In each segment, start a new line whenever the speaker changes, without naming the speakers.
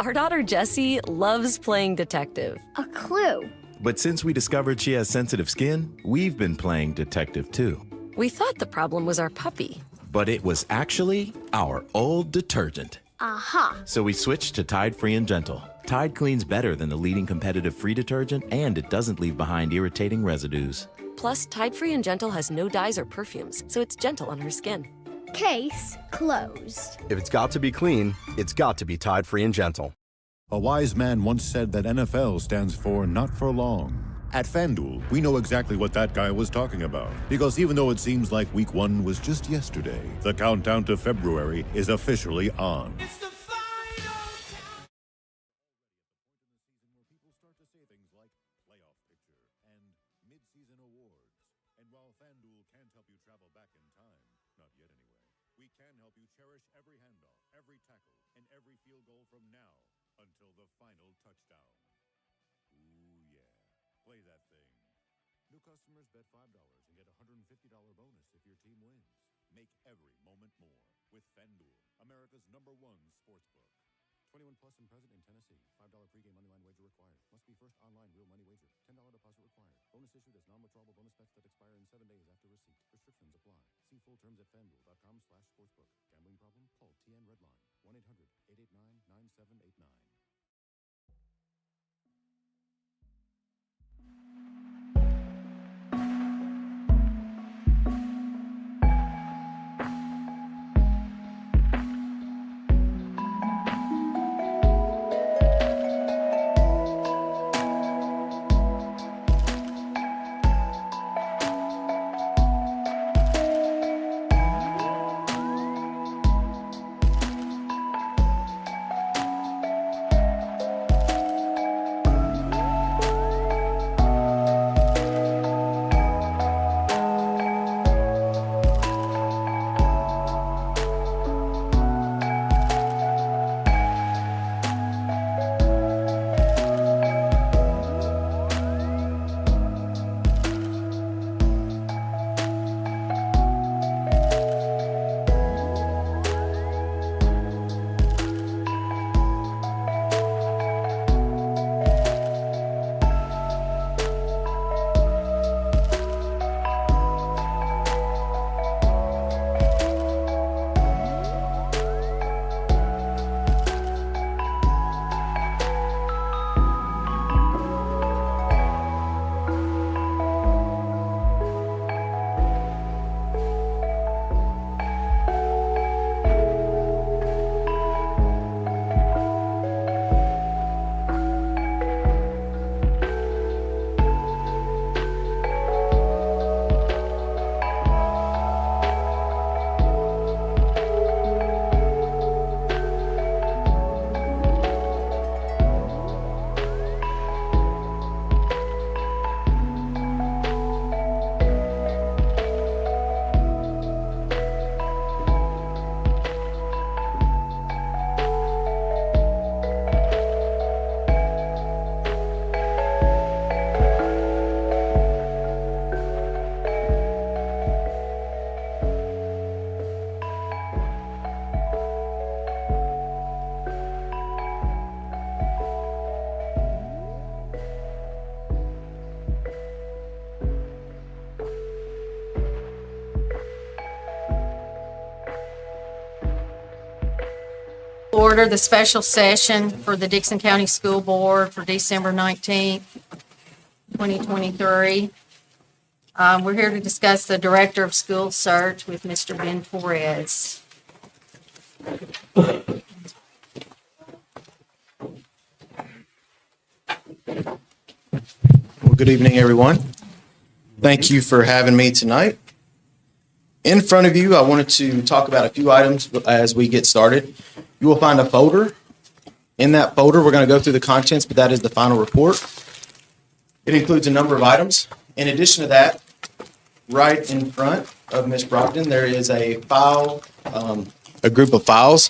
Our daughter Jessie loves playing detective.
A clue.
But since we discovered she has sensitive skin, we've been playing detective too.
We thought the problem was our puppy.
But it was actually our old detergent.
Aha.
So we switched to Tide Free and Gentle. Tide cleans better than the leading competitive free detergent, and it doesn't leave behind irritating residues.
Plus, Tide Free and Gentle has no dyes or perfumes, so it's gentle on her skin.
Case closed.
If it's got to be clean, it's got to be Tide Free and Gentle.
A wise man once said that NFL stands for not for long. At FanDuel, we know exactly what that guy was talking about. Because even though it seems like week 1 was just yesterday, the countdown to February is officially on.
It's the final count.
People start to say things like playoff picture and mid-season awards. And while FanDuel can't help you travel back in time, not yet anyway, we can help you cherish every handoff, every tackle, and every field goal from now until the final touchdown. Ooh, yeah. Play that thing. New customers bet $5 and get a $150 bonus if your team wins. Make every moment more with FanDuel, America's #1 sportsbook. 21 plus and present in Tennessee. $5 pregame moneyline wager required. Must be first online real money wager. $10 deposit required. Bonus issued as non-withdrawable bonus bets that expire in 7 days after receipt. Restrictions apply. See full terms at FanDuel.com/sportsbook. Gambling problem? Call TN Redline 1-800-889-9789.
Order the special session for the Dickson County School Board for December 19th, 2023. We're here to discuss the Director of School Search with Mr. Ben Torres.
Well, good evening, everyone. Thank you for having me tonight. In front of you, I wanted to talk about a few items as we get started. You will find a folder. In that folder, we're going to go through the contents, but that is the final report. It includes a number of items. In addition to that, right in front of Ms. Brogdon, there is a file, a group of files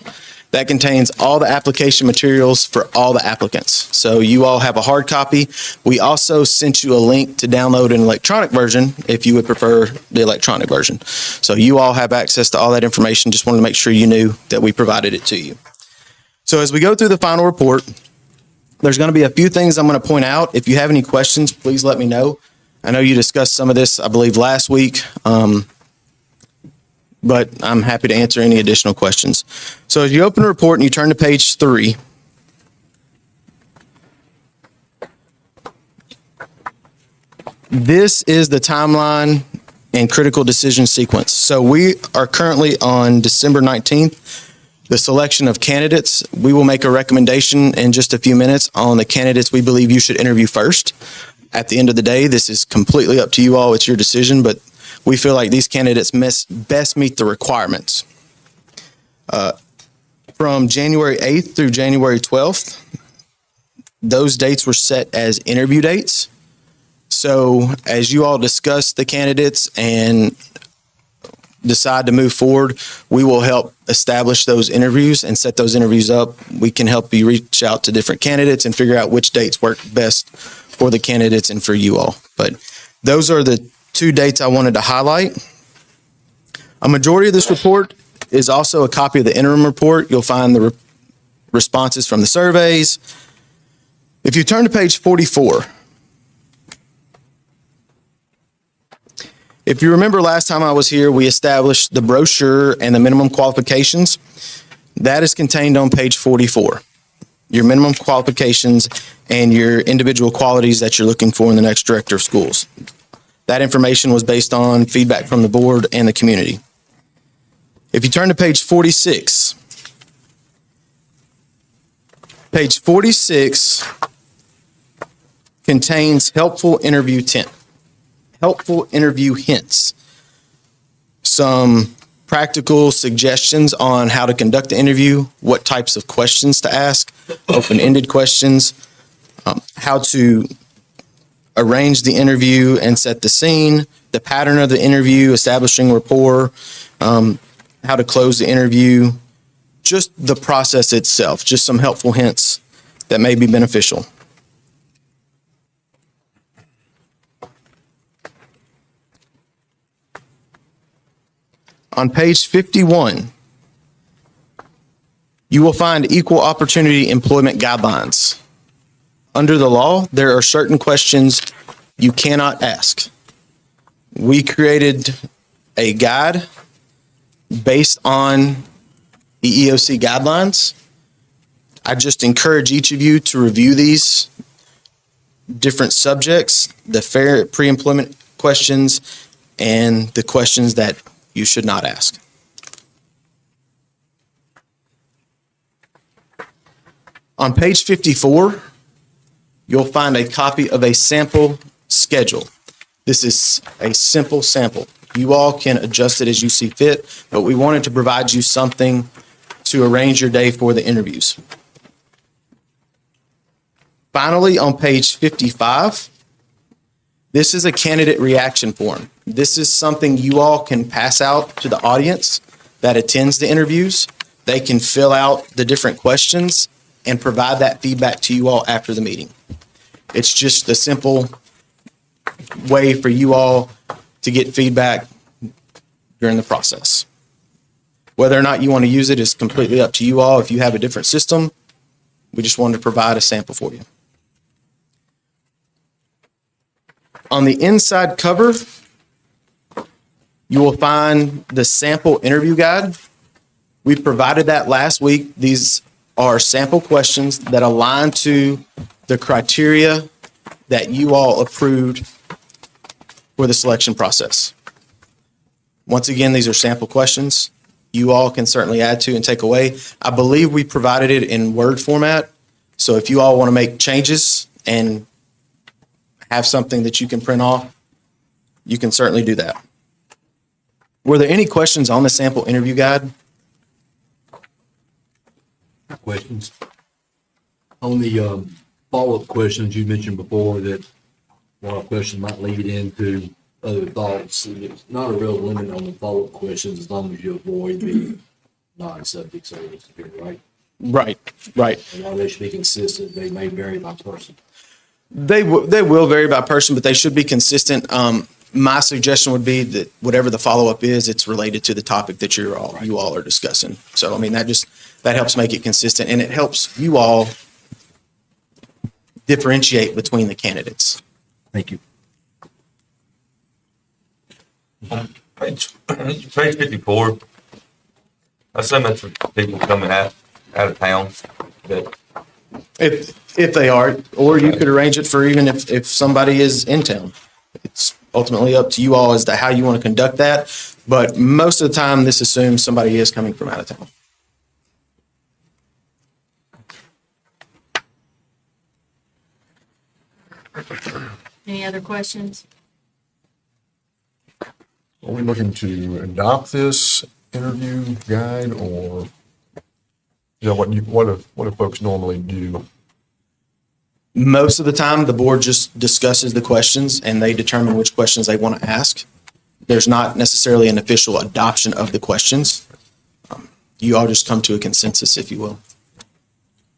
that contains all the application materials for all the applicants. So you all have a hard copy. We also sent you a link to download an electronic version if you would prefer the electronic version. So you all have access to all that information. Just wanted to make sure you knew that we provided it to you. So as we go through the final report, there's going to be a few things I'm going to point out. If you have any questions, please let me know. I know you discussed some of this, I believe, last week, but I'm happy to answer any additional questions. So as you open the report and you turn to page 3, this is the timeline and critical decision sequence. So we are currently on December 19th, the selection of candidates. We will make a recommendation in just a few minutes on the candidates we believe you should interview first. At the end of the day, this is completely up to you all. It's your decision, but we feel like these candidates best meet the requirements. From January 8th through January 12th, those dates were set as interview dates. So as you all discuss the candidates and decide to move forward, we will help establish those interviews and set those interviews up. We can help you reach out to different candidates and figure out which dates work best for the candidates and for you all. But those are the 2 dates I wanted to highlight. A majority of this report is also a copy of the interim report. You'll find the responses from the surveys. If you turn to page 44, if you remember last time I was here, we established the brochure and the minimum qualifications. That is contained on page 44. Your minimum qualifications and your individual qualities that you're looking for in the next director of schools. That information was based on feedback from the board and the community. If you turn to page 46, page 46 contains helpful interview hints, some practical suggestions on how to conduct the interview, what types of questions to ask, open-ended questions, how to arrange the interview and set the scene, the pattern of the interview, establishing rapport, how to close the interview, just the process itself, just some helpful hints that may be beneficial. On page 51, you will find equal opportunity employment guidelines. Under the law, there are certain questions you cannot ask. We created a guide based on the EOC guidelines. I just encourage each of you to review these different subjects, the fair pre-employment questions and the questions that you should not ask. On page 54, you'll find a copy of a sample schedule. This is a simple sample. You all can adjust it as you see fit, but we wanted to provide you something to arrange your day for the interviews. Finally, on page 55, this is a candidate reaction form. This is something you all can pass out to the audience that attends the interviews. They can fill out the different questions and provide that feedback to you all after the meeting. It's just a simple way for you all to get feedback during the process. Whether or not you want to use it is completely up to you all. If you have a different system, we just wanted to provide a sample for you. On the inside cover, you will find the sample interview guide. We provided that last week. These are sample questions that align to the criteria that you all approved for the selection process. Once again, these are sample questions. You all can certainly add to and take away. I believe we provided it in Word format. So if you all want to make changes and have something that you can print off, you can certainly do that. Were there any questions on the sample interview guide?
Questions? On the follow-up questions you mentioned before, that a lot of questions might lead into other thoughts. It's not a real limit on the follow-up questions as long as you avoid the non-subject areas here, right?
Right.
And while they should be consistent, they may vary by person.
They will vary by person, but they should be consistent. My suggestion would be that whatever the follow-up is, it's related to the topic that you all are discussing. So, I mean, That helps make it consistent, and it helps you all differentiate between the candidates.
Thank you.
Page 54. I assume that's for people coming out of town. But
If they are, or you could arrange it for even if somebody is in town. It's ultimately up to you all as to how you want to conduct that. But most of the time, this assumes somebody is coming from out of town.
Any other questions?
Are we looking to adopt this interview guide, or what do folks normally do?
Most of the time, the board just discusses the questions and they determine which questions they want to ask. There's not necessarily an official adoption of the questions. You all just come to a consensus, if you will.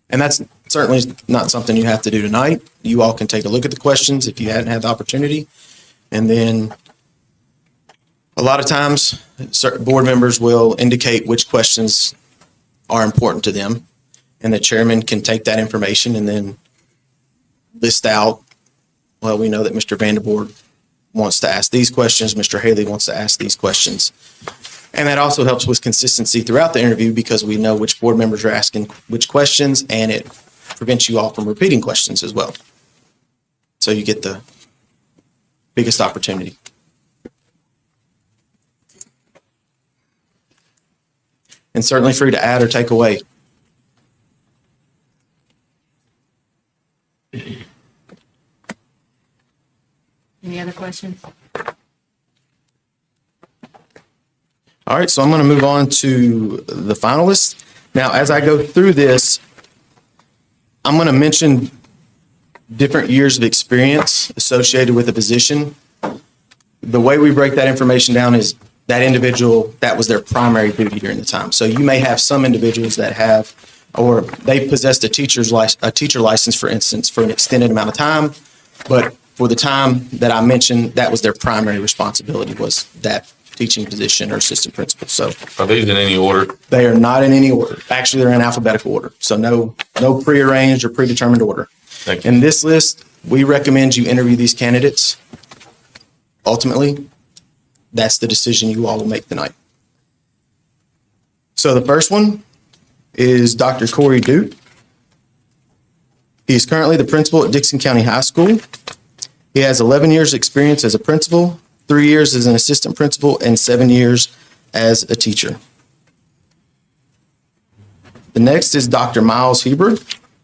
And that's certainly not something you have to do tonight. You all can take a look at the questions if you hadn't had the opportunity. And then a lot of times, certain board members will indicate which questions are important to them. And the chairman can take that information and then list out, well, we know that Mr. Vanderboord wants to ask these questions, Mr. Haley wants to ask these questions. And that also helps with consistency throughout the interview because we know which board members are asking which questions, and it prevents you all from repeating questions as well. So you get the biggest opportunity. And certainly free to add or take away.
Any other questions?
All right, so I'm going to move on to the finalists. Now, as I go through this, I'm going to mention different years of experience associated with a position. The way we break that information down is that individual, that was their primary duty during the time. So you may have some individuals that have, or they possessed a teacher license, for instance, for an extended amount of time, but for the time that I mentioned, that was their primary responsibility, was that teaching position or assistant principal. So
are these in any order?
they are not in any order. Actually, they're in alphabetical order. So no prearranged or predetermined order.
Thank you.
In this list, we recommend you interview these candidates. Ultimately, that's the decision you all will make tonight. So the first one is Dr. Corey Duke. He is currently the principal at Dickson County High School. He has 11 years' experience as a principal, 3 years as an assistant principal, and 7 years as a teacher. The next is Dr. Miles Heber.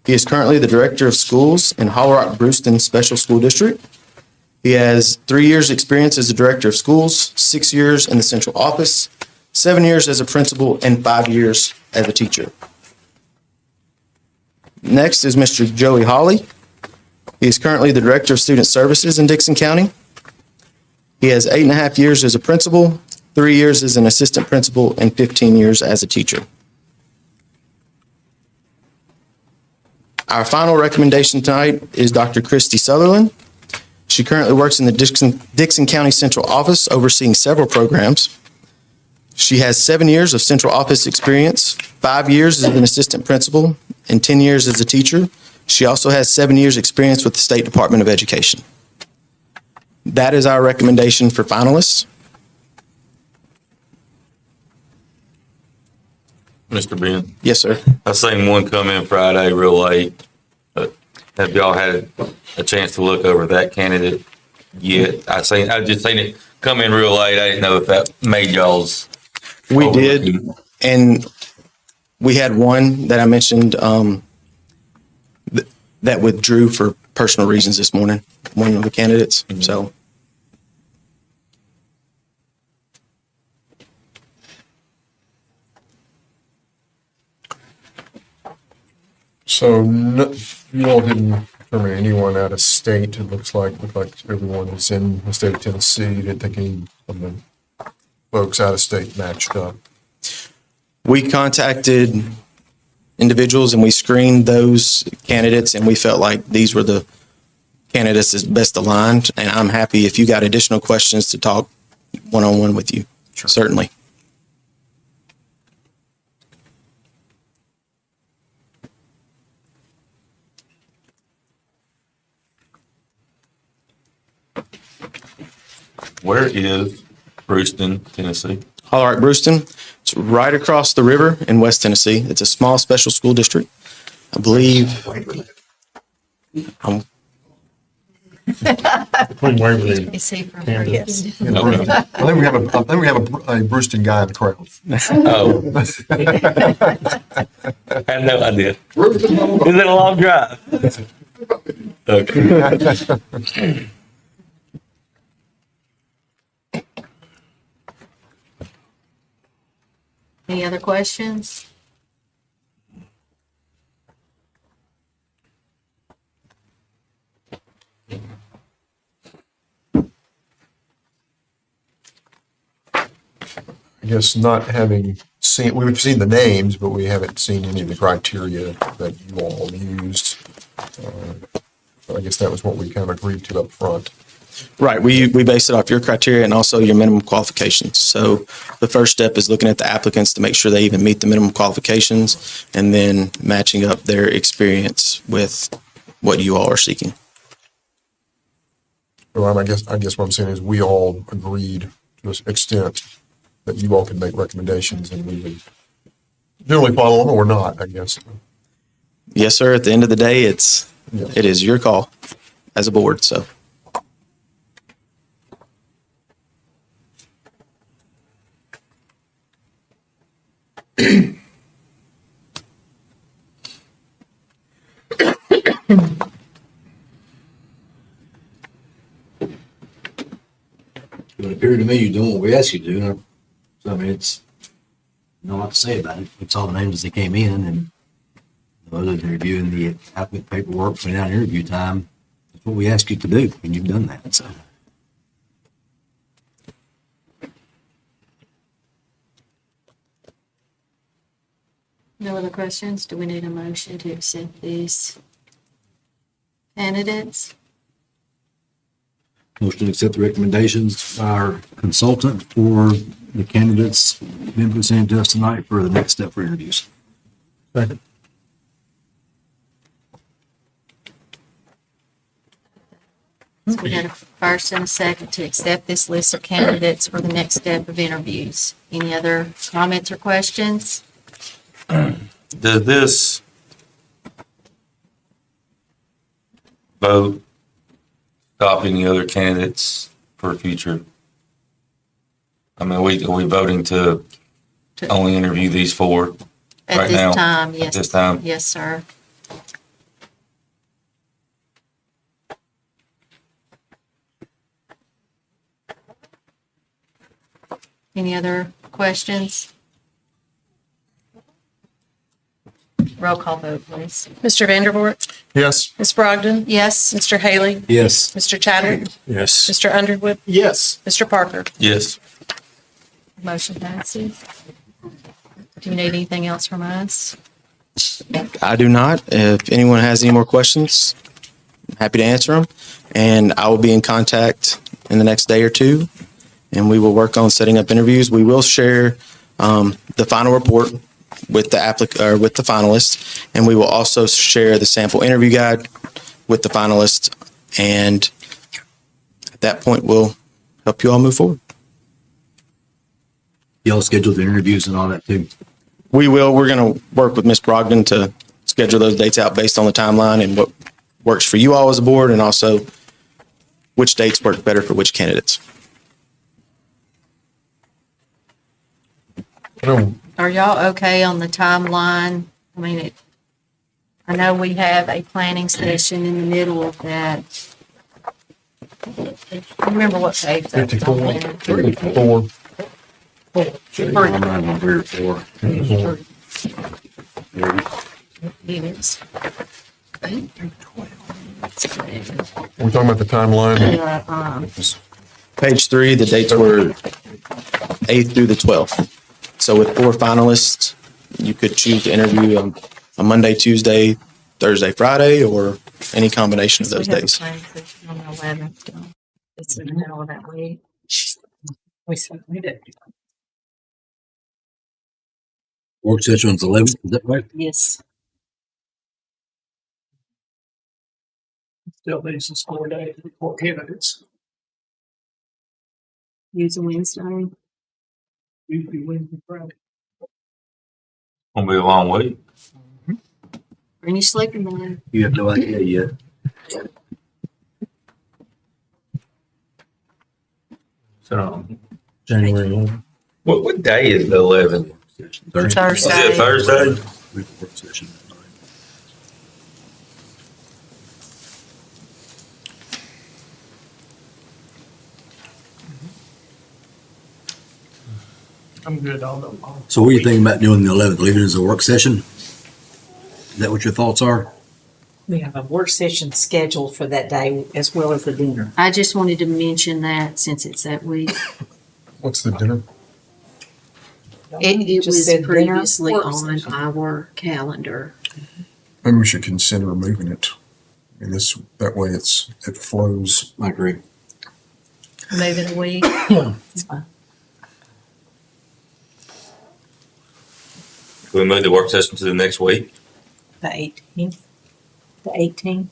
He is currently the director of schools in Hollow Rock Brewston Special School District. He has 3 years' experience as a director of schools, 6 years in the central office, 7 years as a principal, and 5 years as a teacher. Next is Mr. Joey Hawley. He is currently the director of student services in Dickson County. He has 8.5 years as a principal, 3 years as an assistant principal, and 15 years as a teacher. Our final recommendation tonight is Dr. Christy Sutherland. She currently works in the Dickson County Central Office, overseeing several programs. She has 7 years of central office experience, 5 years as an assistant principal, and 10 years as a teacher. She also has 7 years experience with the State Department of Education. That is our recommendation for finalists.
Mr. Ben,
Yes, sir.
I seen one come in Friday real late. Have y'all had a chance to look over that candidate yet? I just seen it come in real late. I didn't know if that made y'all's.
We did, and we had one that I mentioned that withdrew for personal reasons this morning, one of the candidates.
So you all didn't determine anyone out of state. It looked like everyone is in the state of Tennessee. You didn't think any of the folks out of state matched up.
We contacted individuals and we screened those candidates, and we felt like these were the candidates that's best aligned. And I'm happy if you got additional questions to talk one-on-one with you. Sure. Certainly.
Where is Brewston, Tennessee?
All right, Brewston. It's right across the river in West Tennessee. It's a small special school district. I believe.
Between Waverly and
Is he from?
Kansas.
Yes.
Okay.
I think we have a Brewston guy in the crowd.
Oh. I had no idea. Was it a long drive? Okay.
Any other questions?
I guess not having seen, we've seen the names, but we haven't seen any of the criteria that you all used. So I guess that was what we kind of agreed to up front.
Right. We base it off your criteria and also your minimum qualifications. So the first step is looking at the applicants to make sure they even meet the minimum qualifications and then matching up their experience with what you all are seeking.
Well, I guess what I'm saying is we all agreed to an extent that you all could make recommendations and we would generally follow them or not, I guess.
Yes, sir. At the end of the day, it is your call as a board. So.
It would appear to me you're doing what we asked you to do. So, I mean, it's not a lot to say about it. We saw the names as they came in, and other than reviewing the applicant paperwork, putting out interview time, that's what we asked you to do, and you've done that. So,
No other questions? Do we need a motion to accept these candidates?
motion to accept the recommendations by our consultant for the candidates being presented to us tonight for the next step for interviews.
Second.
So we got a first and a second to accept this list of candidates for the next step of interviews. Any other comments or questions?
Does this vote stop any other candidates for future? I mean, are we voting to only interview these four
At
right
this
now?
time, yes.
At this time?
Yes, sir. Any other questions? Roll call vote, please.
Mr. Vandervoort,
Yes.
Ms. Brogdon,
Yes.
Mr. Haley,
Yes.
Mr. Chadwick,
Yes.
Mr. Underwood,
Yes.
Mr. Parker.
Yes.
Motion passes. Do you need anything else from us?
I do not. If anyone has any more questions, I'm happy to answer them. And I will be in contact in the next day or two, and we will work on setting up interviews. We will share the final report with the with the finalists, and we will also share the sample interview guide with the finalists. And at that point, we'll help you all move forward.
Y'all scheduled the interviews and all that too.
We will. We're going to work with Ms. Brogdon to schedule those dates out based on the timeline and what works for you all as a board, and also which dates work better for which candidates.
Are y'all okay on the timeline? I mean, I know we have a planning session in the middle of that. I remember what page that was on there.
54.
I'm not on 3 or 4.
It is.
We're talking about the timeline.
Page 3, the dates were 8th through the 12th. So with 4 finalists, you could choose to interview on a Monday, Tuesday, Thursday, Friday, or any combination of those
We have a
days.
planning session on the 11th. It's in the middle of that week.
We certainly did.
Work session on the 11th, is that right?
Yes.
Still needs some score days for candidates. Use a Wednesday.
Gonna be a long week.
Bring your sleeping bag.
You have no idea yet.
So,
January 11th.
what day is the 11th?
Thursday.
Is it Thursday?
We have a work session that night.
I'm good all the.
So what are you thinking about doing the 11th? Leaving it as a work session? Is that what your thoughts are?
We have a work session scheduled for that day as well as the dinner.
I just wanted to mention that since it's that week.
What's the dinner?
It
Just
was
said dinner,
previously
work
on
session.
our calendar.
Maybe we should consider moving it. I mean, that way it flows.
I agree.
Moving a week.
It's fine.
Can we move the work session to the next week?
The 18th. The 18th.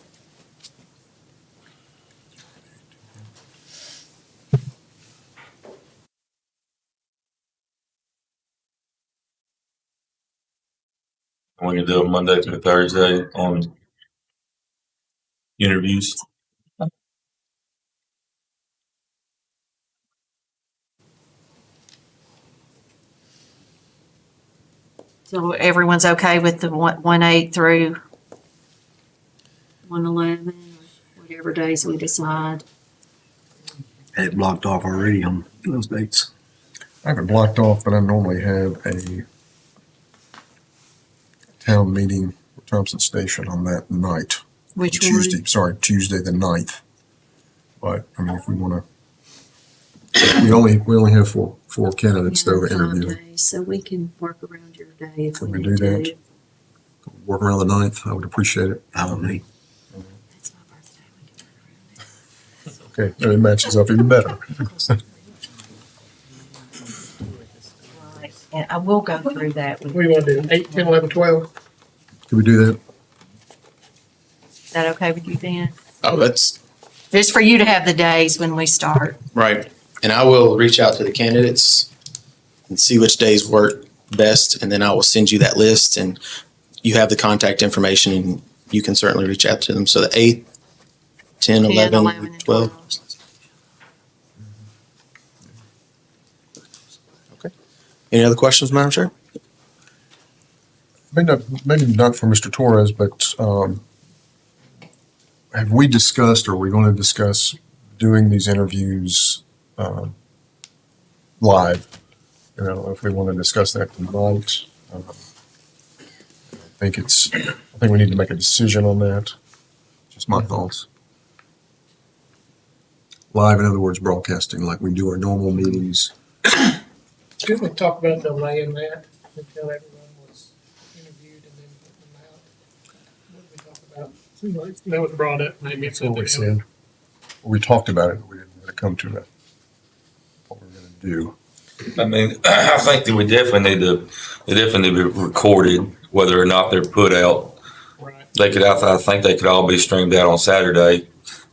We can do it Monday through Thursday on interviews.
So everyone's okay with the 1/8 through 1/11, or whatever days we decide.
Had it blocked off already on those dates.
I have it blocked off, but I normally have a town meeting at Thompson Station on that night.
Which
Tuesday,
one?
sorry, Tuesday the 9th. But, I mean, if we want to, we only have four candidates though to interview.
5 days, so we can work around your day if
Can
we
we
need
do that?
to.
Work around the 9th, I would appreciate it.
I don't need.
That's my birthday. We can work around it.
Okay, it matches up even better.
Right. And I will go through that with
We want to do 8, 10, 11, 12.
Can we do that?
Is that okay with you, Ben?
Oh, that's
Just for you to have the days when we start.
right. And I will reach out to the candidates and see which days work best, and then I will send you that list, and you have the contact information, and you can certainly reach out to them. So the 8th, 10,
10,
11,
and
12. Okay. Any other questions, Madam Chair?
Maybe not for Mr. Torres, but have we discussed, or are we going to discuss doing these interviews live? You know, if we want to discuss that tonight. I think we need to make a decision on that. Just my thoughts. Live, in other words, broadcasting like we do our normal meetings.
Didn't we talk about delaying that until everyone was interviewed and then putting them out? What did we talk about? Seemed like that was brought up, maybe it's
That's what we
something else.
said. We talked about it, but we didn't really come to it. What we're going to do.
I mean, I think that they definitely need to be recorded, whether or not they're put out.
Right.
I think they could all be streamed out on Saturday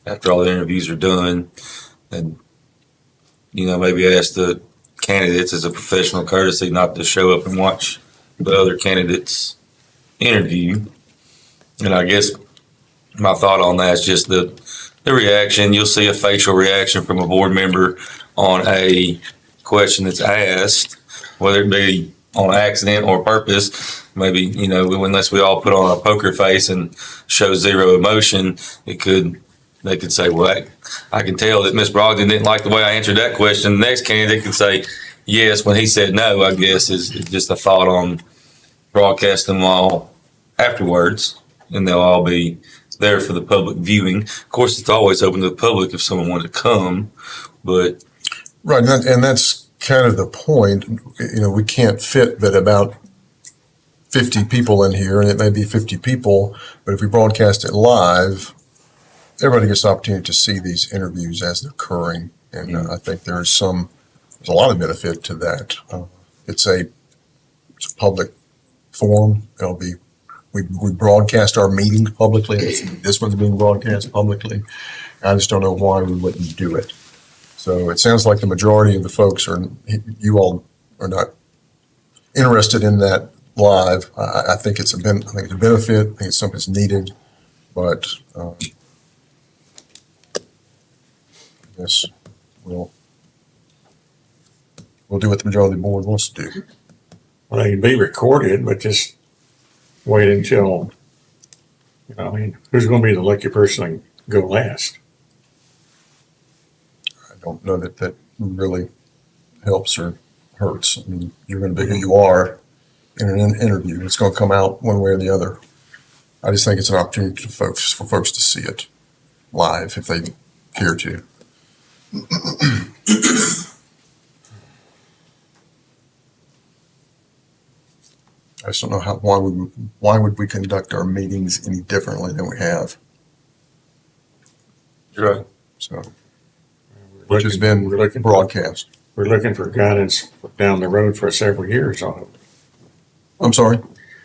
after all the interviews are done. And, maybe ask the candidates as a professional courtesy not to show up and watch the other candidates interview. And I guess my thought on that is just the reaction. You'll see a facial reaction from a board member on a question that's asked, whether it be on accident or purpose. Maybe, unless we all put on a poker face and show zero emotion, they could say, well, I can tell that Ms. Brogdon didn't like the way I answered that question. The next candidate can say yes when he said no, I guess, is just a thought on broadcasting them all afterwards, and they'll all be there for the public viewing. Of course, it's always open to the public if someone wanted to come, but
Right, and that's kind of the point. We can't fit but about 50 people in here, and it may be 50 people, but if we broadcast it live, everybody gets the opportunity to see these interviews as they're occurring, and I think there's a lot of benefit to that. It's a public forum. We broadcast our meetings publicly. This one's being broadcast publicly. I just don't know why we wouldn't do it. So it sounds like the majority of the folks you all are not interested in that live. I think it's a benefit. I think it's something that's needed, but I guess we'll do what the majority of the board wants to do.
Well, they can be recorded, but just wait until, I mean, who's going to be the lucky person to go last?
I don't know that really helps or hurts. I mean, you're going to be who you are in an interview. It's going to come out one way or the other. I just think it's an opportunity for folks to see it live if they care to. I just don't know why would we conduct our meetings any differently than we have?
Right.
So, which has been broadcast.
We're looking for guidance down the road for several years on it.
I'm sorry?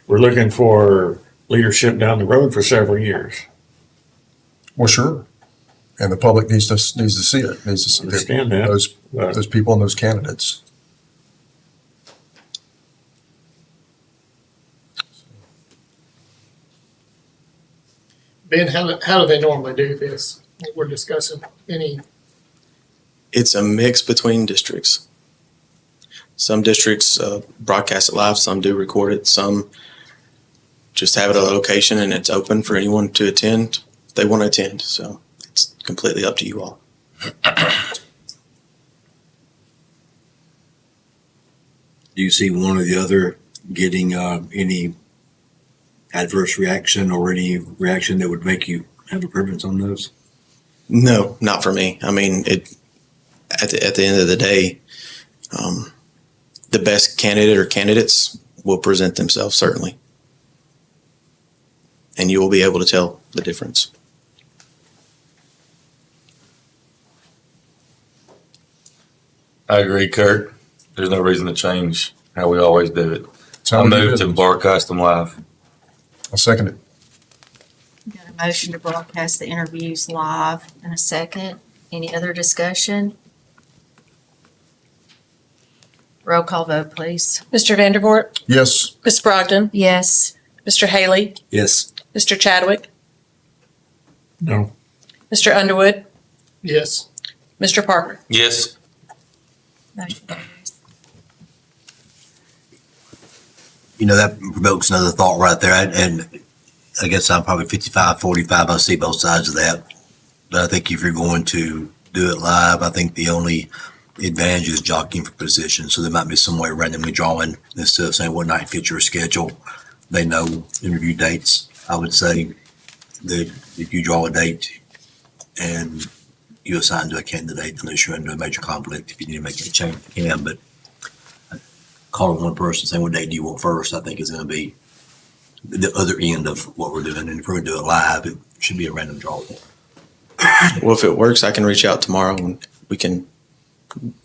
We're looking for leadership down the road for several years.
Well, sure. And the public needs to see it. Needs to see
Understand that.
Those people and those candidates.
Ben, how do they normally do this? What we're discussing,
It's a mix between districts. Some districts broadcast it live, some do record it, some just have it at a location and it's open for anyone to attend if they want to attend. So it's completely up to you all.
Do you see one or the other getting any adverse reaction or any reaction that would make you have a preference on those?
No, not for me. I mean, at the end of the day, the best candidate or candidates will present themselves, certainly. And you will be able to tell the difference.
I agree, Kurt. There's no reason to change how we always do it. I move to broadcast them live.
I'll second it.
Got a motion to broadcast the interviews live in a second. Any other discussion? Roll call vote, please.
Mr. Vandervoort,
Yes.
Ms. Brogdon,
Yes.
Mr. Haley,
Yes.
Mr. Chadwick,
No.
Mr. Underwood,
yes.
Mr. Parker.
Yes.
Motion carries.
That provokes another thought right there. And I guess I'm probably 55-45. I see both sides of that. But I think if you're going to do it live, I think the only advantage is jockeying for position. So there might be some way randomly drawing instead of saying what night fits your schedule. They know interview dates. I would say that if you draw a date and you assign to a candidate, unless you're under a major conflict, if you need to make a change, you can. But calling one person saying what date do you want first, I think is going to be the other end of what we're doing. And if we're going to do it live, it should be a random draw.
Well, if it works, I can reach out tomorrow and we can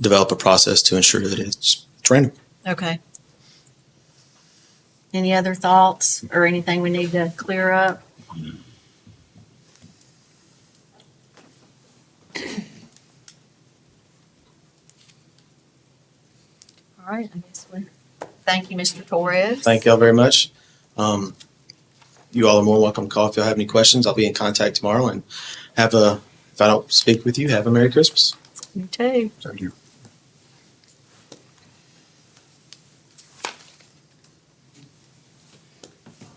develop a process to ensure that it's random.
Okay. Any other thoughts or anything we need to clear up? All right, I guess thank you, Mr. Torres.
Thank y'all very much. You all are more welcome to call if y'all have any questions. I'll be in contact tomorrow and if I don't speak with you, have a Merry Christmas.
You too.
Thank you.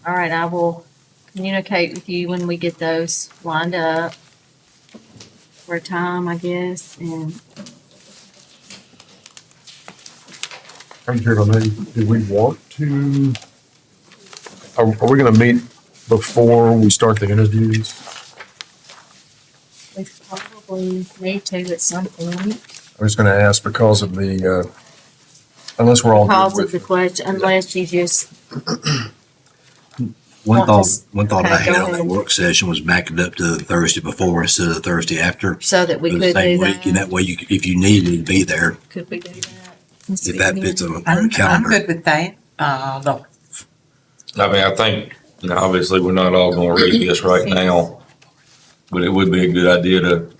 All right, I will communicate with you when we get those lined up for a time, I guess, and
I'm here to know, do we want to, are we going to meet before we start the interviews?
we probably need to at some point.
I was going to ask because of the, unless we're all
Because
good
of the
with,
question, unless you just,
One
Want
thought,
to-
I
okay,
had
go
on that
ahead.
work session was back it up to the Thursday before instead of the Thursday after.
so that we
For
could
the
do
same week, and
that.
that way you, if you needed to be there,
Could we do that?
if that fits on
I'm
a calendar.
good with that. Look,
I mean, I think, obviously, we're not all going to read this right now, but it would be a good idea to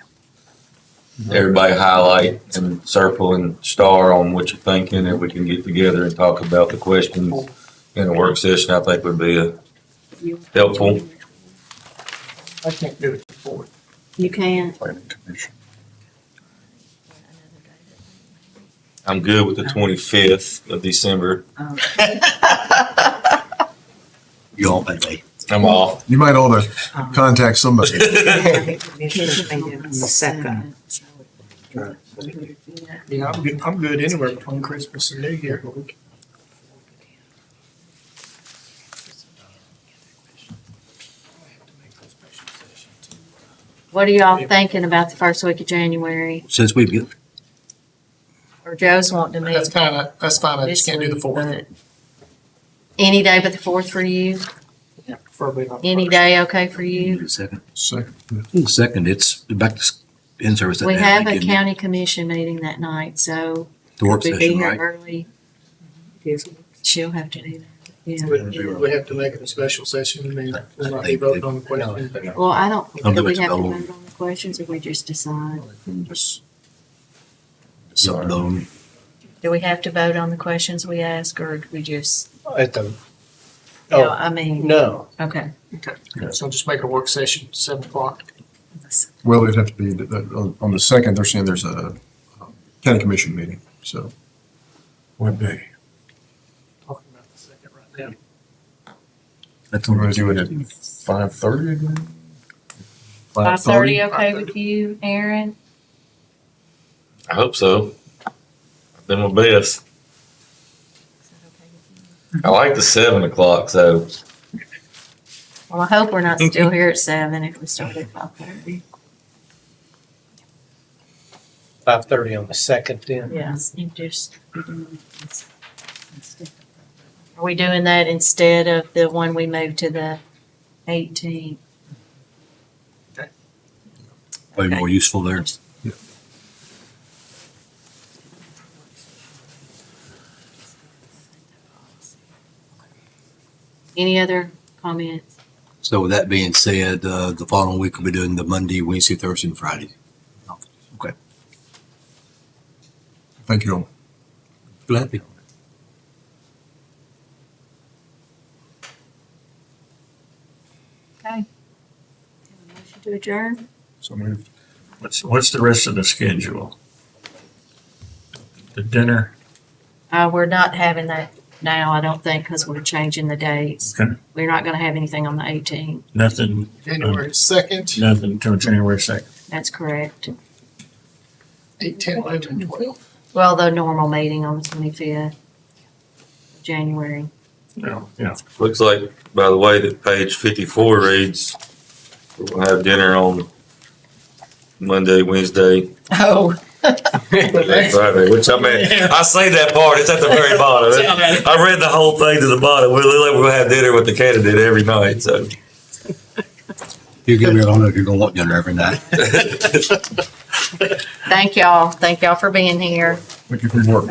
everybody highlight and circle and star on what you're thinking, and we can get together and talk about the questions in a work session. I think would be helpful.
I can't do it before.
You can.
Planning Commission.
I'm good with the 25th of December.
You on that day?
I'm off.
You might ought to contact somebody.
Second.
Yeah, I'm good anywhere between Christmas and New Year.
What are y'all thinking about the first week of January?
Since we've got,
Or Joe's wanting to meet?
That's fine. I just
this
can't do the
week,
4th.
but Any day but the 4th for you?
Yeah, preferably not.
Any day okay for you?
the second,
Second.
it's back to in service. that
We
day,
have a
isn't it?
county commission meeting that night, so
The work
we'll be
session,
here
right?
early. She'll have to do that. Yeah.
We have to make it a special session and then we'll not be voting on the question.
Well, I don't,
I'll
do
do
we
it
have to
to
vote on the questions or we just decide?
So,
Do we have to vote on the questions we ask or do we just,
At the,
no, I mean,
no.
okay.
Okay, so just make a work session, 7:00.
Well, it'd have to be, on the second, they're saying there's a county commission meeting, so.
What day?
Talking about the second right now.
that's
We're gonna do it at 5:30 again?
5:30, okay with you, Aaron?
I hope so. I've done my best. I like the 7 o'clock, so
Well, I hope we're not still here at 7 if we start at 5:30.
5:30 on the second then?
Yes, you just. Are we doing that instead of the one we moved to the 18th?
way more useful there.
Any other comments?
So with that being said, the following week we'll be doing the Monday, Wednesday, Thursday, and Friday. Okay.
Thank you all.
Glad to.
Okay. Motion to adjourn?
So moved.
What's the rest of the schedule? The dinner?
We're not having that now, I don't think, because we're changing the dates.
Okay.
We're not going to have anything on the 18th.
Nothing,
January 2nd,
nothing until January 2nd.
That's correct.
8, 10, 11, and 12.
Well, the normal meeting on the 25th of January.
No, yeah.
looks like, by the way, that page 54 reads, we'll have dinner on Monday, Wednesday,
Oh.
Friday, which I mean, I say that part, it's at the very bottom. I read the whole thing to the bottom. We're going to have dinner with the candidate every night, so.
You give me, I don't know if you're gonna want dinner every night.
Thank y'all. Thank y'all for being here.
Thank you for your work.